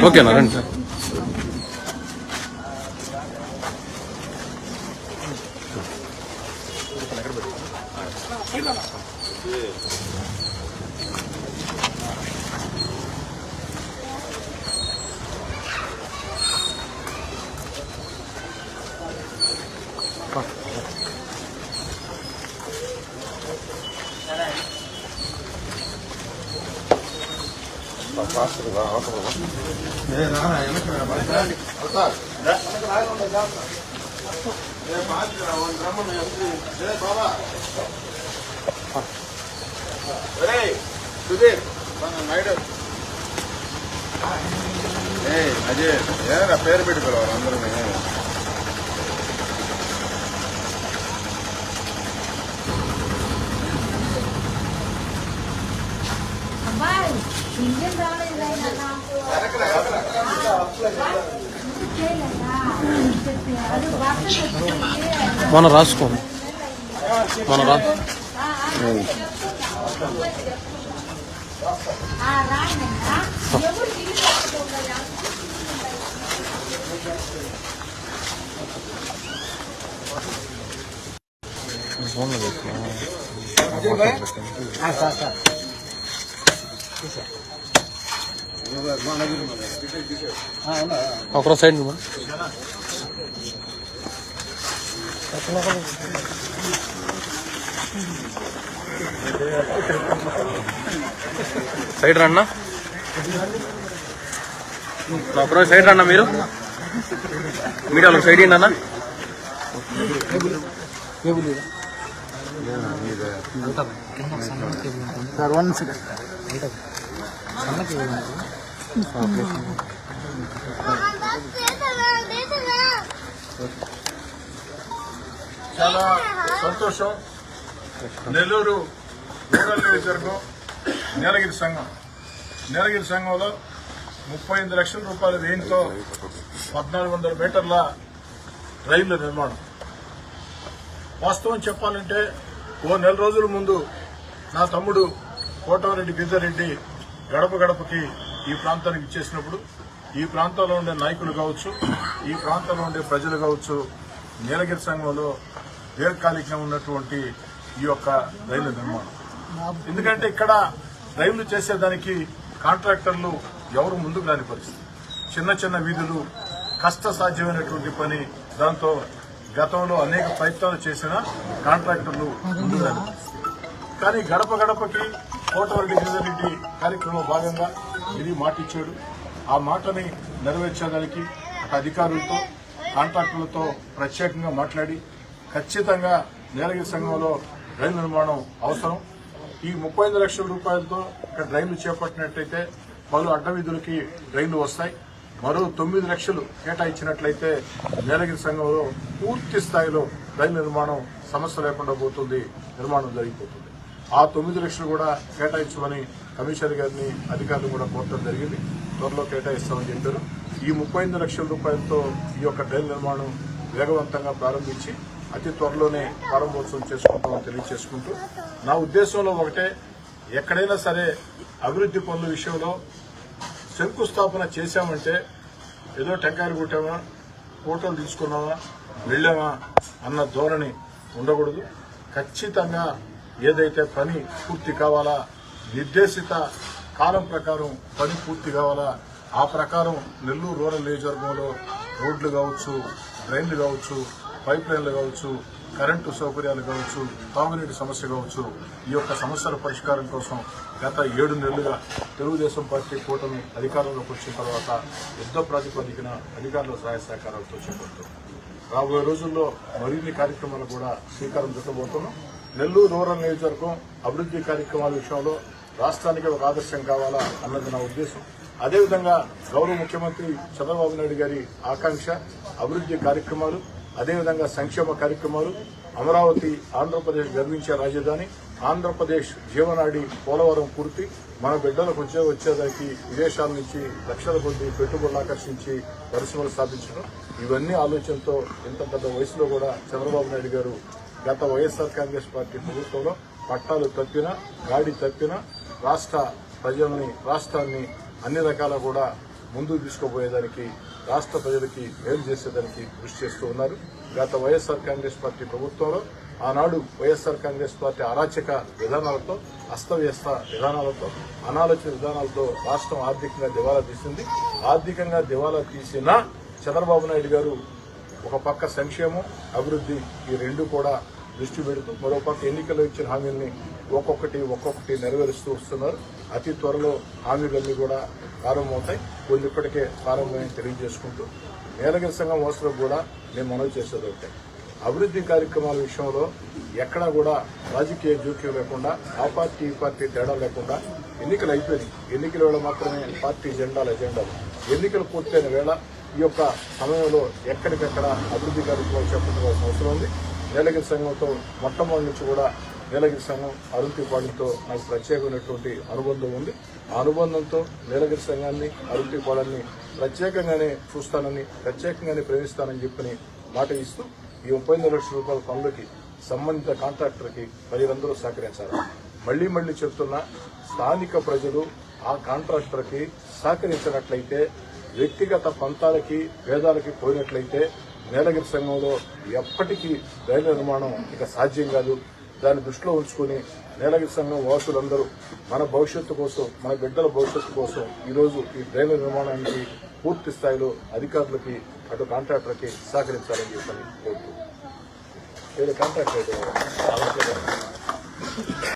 ఓకేనా రండి సార్. అజయ్ ఏనా పేరు పెట్టుకోవాలి అందరూ. మన రాసుకో మన రా ఒకరో సైడ్ సైడ్ రన్నా ఒకరో సైడ్ రన్నా మీరు మీడియాలో సైడ్ ఏంటి అన్న సార్ 1 సెకండ్ చాలా సంతోషం. నెల్లూరు రూరల్ నియోజకవర్గం నీలగిరి సంఘంలో 38 లక్షల రూపాయల వ్యయంతో 1400 మీటర్ల రైళ్ల నిర్మాణం. వాస్తవం చెప్పాలంటే ఓ నెల రోజుల ముందు నా తమ్ముడు కోటమిరెడ్డి గిరిజారెడ్డి గడప గడపకి ఈ ప్రాంతానికి ఇచ్చేసినప్పుడు ఈ ప్రాంతంలో ఉండే నాయకులు కావచ్చు, ఈ ప్రాంతంలో ఉండే ప్రజలు కావచ్చు, నీలగిరి సంఘంలో దీర్ఘకాలికంగా ఉన్నటువంటి ఈ యొక్క రైలు నిర్మాణం. ఎందుకంటే ఇక్కడ రైళ్లు చేసేదానికి కాంట్రాక్టర్లు ఎవరు ముందుకు రాని పరిస్థితి. చిన్న చిన్న వీధులు కష్ట సాధ్యమైనటువంటి పని. దాంతో గతంలో అనేక ప్రయత్నాలు చేసిన కాంట్రాక్టర్లు ముందుకు రాని పరిస్థితి. కానీ గడప గడపకి కోటమిరెడ్డి గిరిజారెడ్డి కార్యక్రమంలో భాగంగా ఇది మాట ఇచ్చాడు. ఆ మాటని నెరవేర్చేదానికి అధికారులతో కాంట్రాక్టర్లతో ప్రత్యేకంగా మాట్లాడి ఖచ్చితంగా నీలగిరి సంఘంలో రైలు నిర్మాణం అవసరం. ఈ 35 లక్షల రూపాయలతో ఇక్కడ రైళ్లు చేపట్టినట్లయితే పలు అడ్డవీధులకి రైళ్లు వస్తాయి. మరో 9 లక్షలు కేటాయించినట్లయితే నీలగిరి సంఘంలో పూర్తి స్థాయిలో రైలు నిర్మాణం సమస్య లేకుండా పోతుంది, నిర్మాణం జరిగిపోతుంది. ఆ 9 లక్షలు కూడా కేటాయించమని కమిషనర్ గారిని అధికారులు కూడా కోరడం జరిగింది. త్వరలో కేటాయిస్తామని చెప్పారు. ఈ 35 లక్షల రూపాయలతో ఈ యొక్క రైలు నిర్మాణం వేగవంతంగా ప్రారంభించి అతి త్వరలోనే ప్రారంభోత్సవం చేసుకుంటామని తెలియజేసుకుంటూ, నా ఉద్దేశంలో ఒకటే, ఎక్కడైనా సరే అభివృద్ది పనుల విషయంలో శంకుస్థాపన చేశామంటే ఏదో టెంకాయలు కొట్టామా, ఫోటోలు తీసుకున్నామా, వెళ్లామా అన్న ధోరణి ఉండకూడదు. ఖచ్చితంగా ఏదైతే పని పూర్తి కావాలా, నిర్దేశిత కాలం ప్రకారం పని పూర్తి కావాలా, ఆ ప్రకారం నెల్లూరు రూరల్ నియోజకవర్గంలో రోడ్లు కావచ్చు, డ్రైన్లు కావచ్చు, పైప్ లైన్లు కావచ్చు, కరెంటు సౌకర్యాలు కావచ్చు, తాగునీటి సమస్య కావచ్చు, ఈ యొక్క సమస్యల పరిష్కారం కోసం గత 7 నెలలుగా తెలుగుదేశం పార్టీ కూటమి అధికారంలోకి వచ్చిన తర్వాత యుద్ధ ప్రాతిపదికన అధికారుల సహాయ సహకారాలతో చేపడుతున్నాం. రాబోయే రోజుల్లో మరిన్ని కార్యక్రమాలు కూడా శ్రీకారం చుట్టబోతున్నాం. నెల్లూరు రూరల్ నియోజకవర్గం అభివృద్ది కార్యక్రమాల విషయంలో రాష్ట్రానికి ఒక ఆదర్శం కావాలా అన్నది నా ఉద్దేశం. అదేవిధంగా గౌరవ ముఖ్యమంత్రి చంద్రబాబు నాయుడు గారి ఆకాంక్ష అభివృద్ది కార్యక్రమాలు, అదేవిధంగా సంక్షేమ కార్యక్రమాలు, అమరావతి ఆంధ్రప్రదేశ్ గర్వించే రాజధాని, ఆంధ్రప్రదేశ్ జీవనాడి పోలవరం పూర్తి, మన బిడ్డలకు వచ్చేదానికి విదేశాల నుంచి లక్షల కొద్ది పెట్టుబడులు ఆకర్షించి పరిశ్రమలు స్థాపించడం, ఇవన్నీ ఆలోచనతో ఇంత పెద్ద వయసులో కూడా చంద్రబాబు నాయుడు గారు గత వైఎస్ఆర్ కాంగ్రెస్ పార్టీ ప్రభుత్వంలో పట్టాలు తప్పినా, గాడి తప్పినా రాష్ట్ర ప్రజల్ని, రాష్ట్రాన్ని అన్ని రకాల కూడా ముందుకు తీసుకుపోయేదానికి, రాష్ట్ర ప్రజలకి మేలు చేసేదానికి కృషి చేస్తూ ఉన్నారు. గత వైఎస్ఆర్ కాంగ్రెస్ పార్టీ ప్రభుత్వంలో ఆనాడు వైఎస్ఆర్ కాంగ్రెస్ పార్టీ అరాచక విధానాలతో, అస్తవ్యస్త విధానాలతో, అనాలోచిత విధానాలతో రాష్ట్రం ఆర్థికంగా దివాలా తీసింది. ఆర్థికంగా దివాలా తీసిన చంద్రబాబు నాయుడు గారు ఒక పక్క సంక్షేమం, అభివృద్ది ఈ రెండు కూడా దృష్టి పెడుతూ మరోపక్క ఎన్నికల్లో ఇచ్చిన హామీల్ని ఒక్కొక్కటి నెరవేరుస్తూ వస్తున్నారు. అతి త్వరలో హామీలన్నీ కూడా ప్రారంభమవుతాయి. కొన్ని ఇప్పటికే ప్రారంభమని తెలియజేసుకుంటూ నీలగిరి సంఘం వాసులకు కూడా నేను మనవి చేసేది ఒకటే, అభివృద్ది కార్యక్రమాల విషయంలో ఎక్కడా కూడా రాజకీయ జోక్యం లేకుండా, ఆ పార్టీ ఈ పార్టీ తేడా లేకుండా ఎన్నికలు అయిపోయినాయి. ఎన్నికల వేళ మాత్రమే పార్టీ ఎజెండాలు ఎన్నికలు పూర్తయిన వేళ ఈ యొక్క సమయంలో ఎక్కడికెక్కడ అభివృద్ది కార్యక్రమాలు చేపట్టాల్సిన అవసరం ఉంది. నీలగిరి సంఘంతో మొట్టమొదటి నుంచి కూడా నీలగిరి సంఘం అరుంతిపాడుతో నాకు ప్రత్యేకమైనటువంటి అనుబంధం ఉంది. ఆ అనుబంధంతో నీలగిరి సంఘాన్ని, అరుంతిపాడాన్ని ప్రత్యేకంగానే చూస్తానని, ప్రత్యేకంగానే ప్రేమిస్తానని చెప్పని మాట ఇస్తూ ఈ 35 లక్షల రూపాయల పనులకి సంబంధిత కాంట్రాక్టర్కి ప్రజలందరూ సహకరించారు. మళ్లీ చెప్తున్నా, స్థానిక ప్రజలు ఆ కాంట్రాక్టర్కి సహకరించినట్లయితే, వ్యక్తిగత పంతాలకి, భేదాలకి పోయినట్లయితే నీలగిరి సంఘంలో ఎప్పటికీ రైలు నిర్మాణం ఇక సాధ్యం కాదు. దాన్ని దృష్టిలో ఉంచుకుని నీలగిరి సంఘం వాసులందరూ మన భవిష్యత్తు కోసం, మన బిడ్డల భవిష్యత్తు కోసం ఈరోజు ఈ రైలు నిర్మాణానికి పూర్తి స్థాయిలో అధికారులకి, అటు కాంట్రాక్టర్కి సహకరించాలని చెప్పని కోరుతూ కాంట్రాక్టర్